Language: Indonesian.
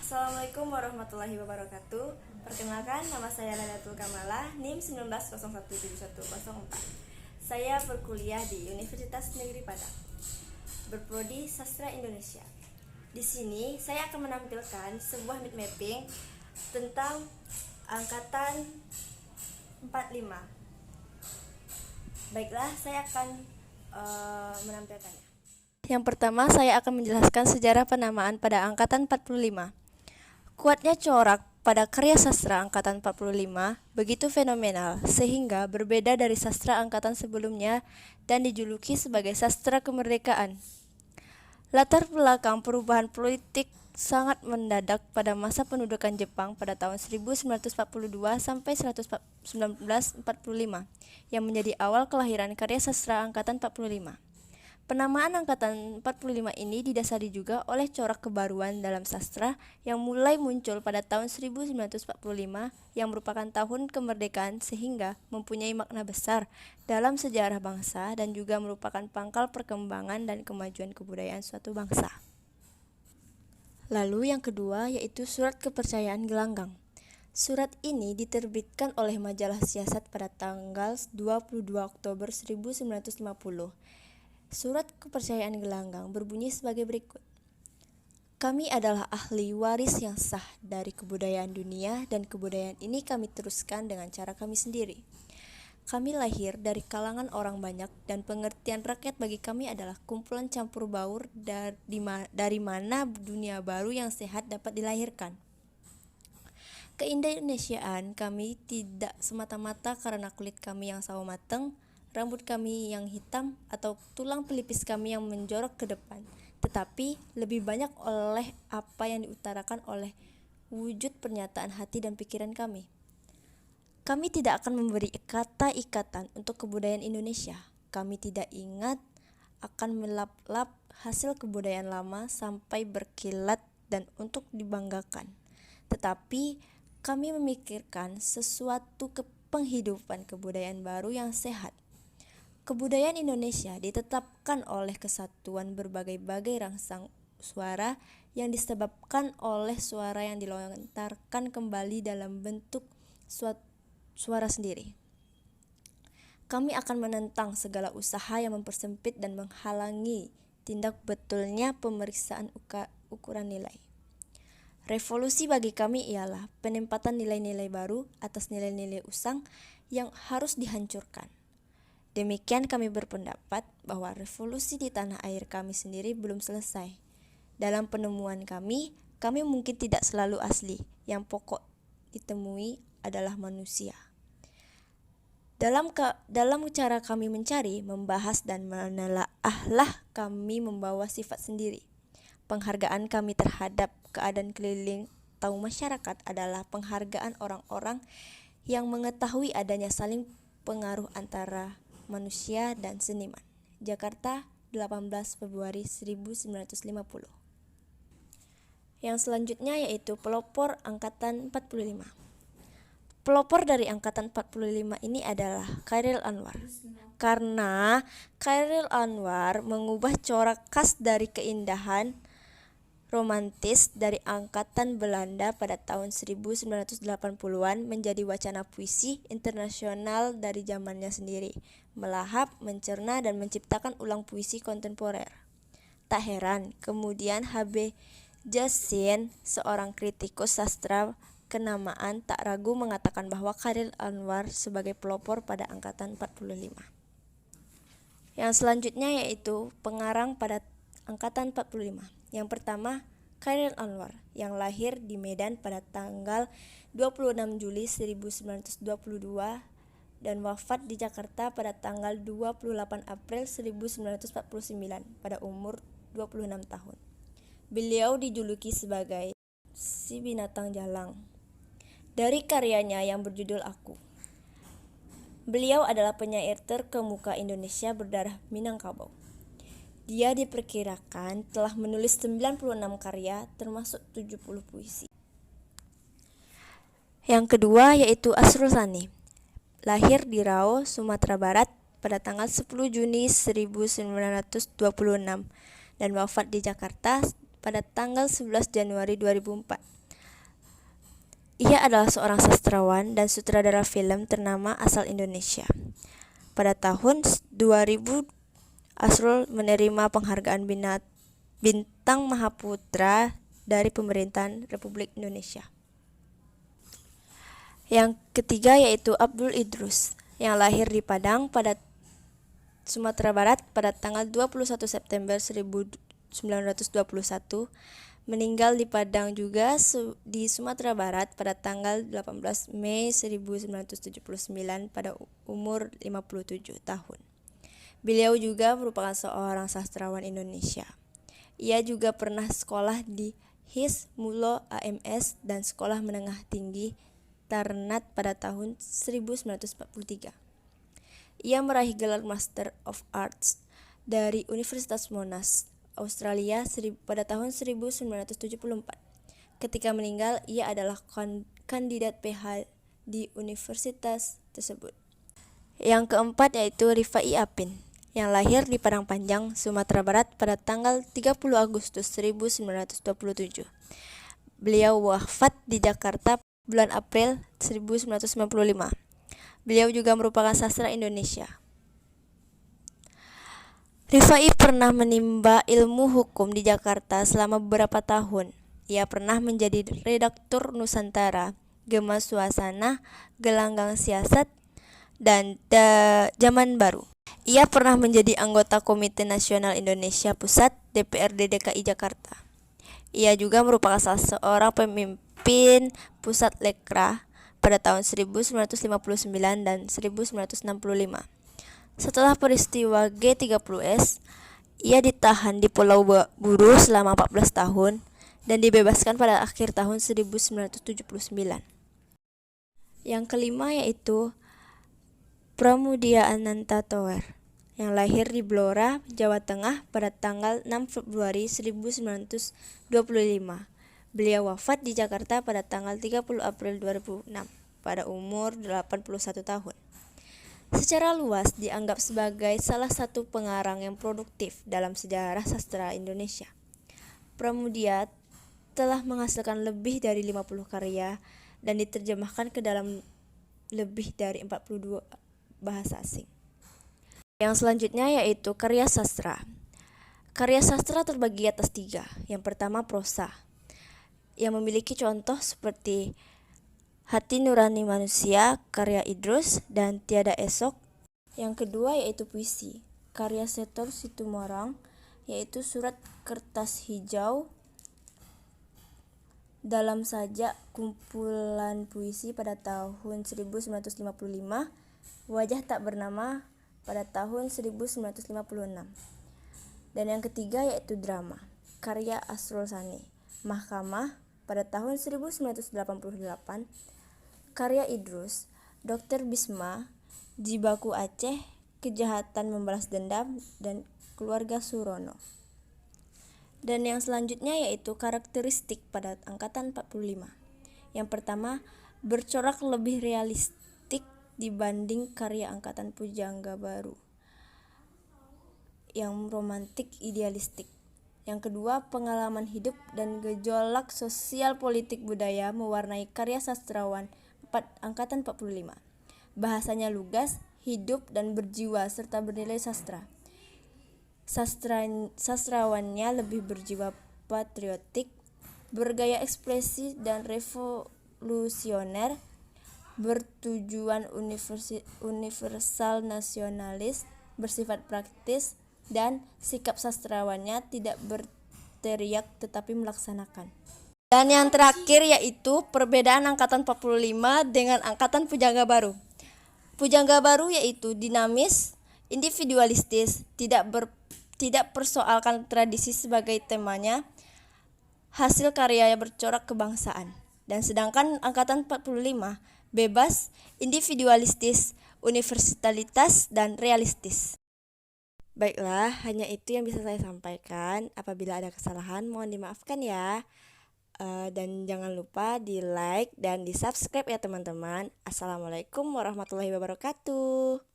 Assalamualaikum warahmatullahi wabarakatuh. Perkenalkan, nama saya Lailatul Kamalah, NIM 19017104. Saya berkuliah di Universitas Negeri Padang, berprodi Sastra Indonesia. Di sini saya akan menampilkan sebuah mind mapping tentang angkatan 45. Baiklah, saya akan menampilkannya. Yang pertama, saya akan menjelaskan sejarah penamaan pada angkatan 45. Kuatnya corak pada karya sastra angkatan 45 begitu fenomenal sehingga berbeda dari sastra angkatan sebelumnya dan dijuluki sebagai sastra kemerdekaan. Latar belakang perubahan politik sangat mendadak pada masa pendudukan Jepang pada tahun 1942 sampai 1945 yang menjadi awal kelahiran karya sastra angkatan 45. Penamaan angkatan 45 ini didasari juga oleh corak kebaruan dalam sastra yang mulai muncul pada tahun 1945 yang merupakan tahun kemerdekaan sehingga mempunyai makna besar dalam sejarah bangsa dan juga merupakan pangkal perkembangan dan kemajuan kebudayaan suatu bangsa. Lalu yang kedua yaitu Surat Kepercayaan Gelanggang. Surat ini diterbitkan oleh Majalah Siasat pada tanggal 22 Oktober 1950. Surat Kepercayaan Gelanggang berbunyi sebagai berikut. Kami adalah ahli waris yang sah dari kebudayaan dunia dan kebudayaan ini kami teruskan dengan cara kami sendiri. Kami lahir dari kalangan orang banyak dan pengertian rakyat bagi kami adalah kumpulan campur baur dari mana dunia baru yang sehat dapat dilahirkan. Keindonesiaan kami tidak semata-mata karena kulit kami yang sawo mateng, rambut kami yang hitam, atau tulang pelipis kami yang menjorok ke depan, tetapi lebih banyak oleh apa yang diutarakan oleh wujud pernyataan hati dan pikiran kami. Kami tidak akan memberi kata ikatan untuk kebudayaan Indonesia. Kami tidak ingat akan melap-lap hasil kebudayaan lama sampai berkilat dan untuk dibanggakan. Tetapi kami memikirkan sesuatu penghidupan kebudayaan baru yang sehat. Kebudayaan Indonesia ditetapkan oleh kesatuan berbagai-bagai rangsang suara yang disebabkan oleh suara yang dilontarkan kembali dalam bentuk suara sendiri. Kami akan menentang segala usaha yang mempersempit dan menghalangi tindak betulnya pemeriksaan ukuran nilai. Revolusi bagi kami ialah penempatan nilai-nilai baru atas nilai-nilai usang yang harus dihancurkan. Demikian kami berpendapat bahwa revolusi di tanah air kami sendiri belum selesai. Dalam penemuan kami mungkin tidak selalu asli. Yang pokok ditemui adalah manusia. Dalam cara kami mencari, membahas dan menelaahlah kami membawa sifat sendiri. Penghargaan kami terhadap keadaan keliling atau masyarakat adalah penghargaan orang-orang yang mengetahui adanya saling pengaruh antara manusia dan seniman. Jakarta, 18 Februari 1950. Yang selanjutnya yaitu pelopor angkatan 45. Pelopor dari angkatan 45 ini adalah Chairil Anwar. Karena Chairil Anwar mengubah corak khas dari keindahan romantis dari angkatan Belanda pada tahun 1980-an menjadi wacana puisi internasional dari zamannya sendiri, melahap, mencerna, dan menciptakan ulang puisi kontemporer. Tak heran, kemudian H.B. Jassin, seorang kritikus sastra kenamaan, tak ragu mengatakan bahwa Chairil Anwar sebagai pelopor pada angkatan 45. Yang selanjutnya yaitu pengarang pada angkatan 45. Yang pertama, Chairil Anwar yang lahir di Medan pada tanggal 26 Juli 1922 dan wafat di Jakarta pada tanggal 28 April 1949 pada umur 26 tahun. Beliau dijuluki sebagai si binatang jalang. Dari karyanya yang berjudul Aku. Beliau adalah penyair terkemuka Indonesia berdarah Minangkabau. Dia diperkirakan telah menulis 96 karya termasuk 70 puisi. Yang kedua yaitu Asrul Sani. Lahir di Rao, Sumatera Barat pada tanggal 10 Juni 1926 dan wafat di Jakarta pada tanggal 11 Januari 2004. Ia adalah seorang sastrawan dan sutradara film ternama asal Indonesia. Pada tahun 2000, Asrul menerima penghargaan Bintang Mahaputra dari Pemerintahan Republik Indonesia. Yang ketiga yaitu Abdul Idrus, yang lahir di Padang pada Sumatera Barat pada tanggal 21 September 1921, meninggal di Padang juga di Sumatera Barat pada tanggal 18 Mei 1979 pada umur 57 tahun. Beliau juga merupakan seorang sastrawan Indonesia. Ia juga pernah sekolah di HIS Mulo AMS dan Sekolah Menengah Tinggi Ternat pada tahun 1943. Ia meraih gelar Master of Arts dari Universitas Monash, Australia pada tahun 1974. Ketika meninggal, ia adalah kandidat PH di universitas tersebut. Yang keempat yaitu Rifai Apin, yang lahir di Padang Panjang, Sumatera Barat pada tanggal 30 Agustus 1927. Beliau wafat di Jakarta bulan April 1995. Beliau juga merupakan sastra Indonesia. Rifai pernah menimba ilmu hukum di Jakarta selama beberapa tahun. Ia pernah menjadi redaktur Nusantara, Gema Suasana, Gelanggang Siasat, dan Zaman Baru. Ia pernah menjadi anggota Komite Nasional Indonesia Pusat DPRD DKI Jakarta. Ia juga merupakan salah seorang pemimpin Pusat Lekra pada tahun 1959 dan 1965. Setelah peristiwa G30S, ia ditahan di Pulau Buru selama 14 tahun dan dibebaskan pada akhir tahun 1979. Yang kelima yaitu Pramudia Ananta Toer, yang lahir di Blora, Jawa Tengah pada tanggal 6 Februari 1925. Beliau wafat di Jakarta pada tanggal 30 April 2006 pada umur 81 tahun. Secara luas dianggap sebagai salah satu pengarang yang produktif dalam sejarah sastra Indonesia. Pramudia telah menghasilkan lebih dari 50 karya dan diterjemahkan ke dalam lebih dari 42 bahasa asing. Yang selanjutnya yaitu karya sastra. Karya sastra terbagi atas 3. Yang pertama prosa, yang memiliki contoh seperti Hati Nurani Manusia, karya Idrus, dan Tiada Esok. Yang kedua yaitu puisi, karya Setor Situmorang, yaitu Surat Kertas Hijau, Dalam Sajak, kumpulan puisi pada tahun 1955, Wajah Tak Bernama pada tahun 1956. Dan yang ketiga yaitu drama, karya Asrul Sani, Mahkamah pada tahun 1988, karya Idrus, Dr. Bisma, Jibaku Aceh, Kejahatan Membalas Dendam, dan Keluarga Surono. Dan yang selanjutnya yaitu karakteristik pada angkatan 45. Yang pertama, bercorak lebih realistik dibanding karya angkatan Pujangga Baru yang romantik idealistik. Yang kedua, pengalaman hidup dan gejolak sosial politik budaya mewarnai karya sastrawan angkatan 45. Bahasanya lugas, hidup dan berjiwa serta bernilai sastra. Sastrawannya lebih berjiwa patriotik, bergaya ekspresi dan revolusioner, bertujuan universal nasionalis, bersifat praktis, dan sikap sastrawannya tidak berteriak tetapi melaksanakan. Dan yang terakhir yaitu perbedaan angkatan 45 dengan angkatan Pujangga Baru. Pujangga Baru yaitu dinamis, individualistis, tidak persoalkan tradisi sebagai temanya, hasil karya yang bercorak kebangsaan. Dan sedangkan angkatan 45 bebas, individualistis, universalitas, dan realistis. Baiklah, hanya itu yang bisa saya sampaikan. Apabila ada kesalahan, mohon dimaafkan ya. Dan jangan lupa di like dan di subscribe ya teman-teman. Assalamualaikum warahmatullahi wabarakatuh.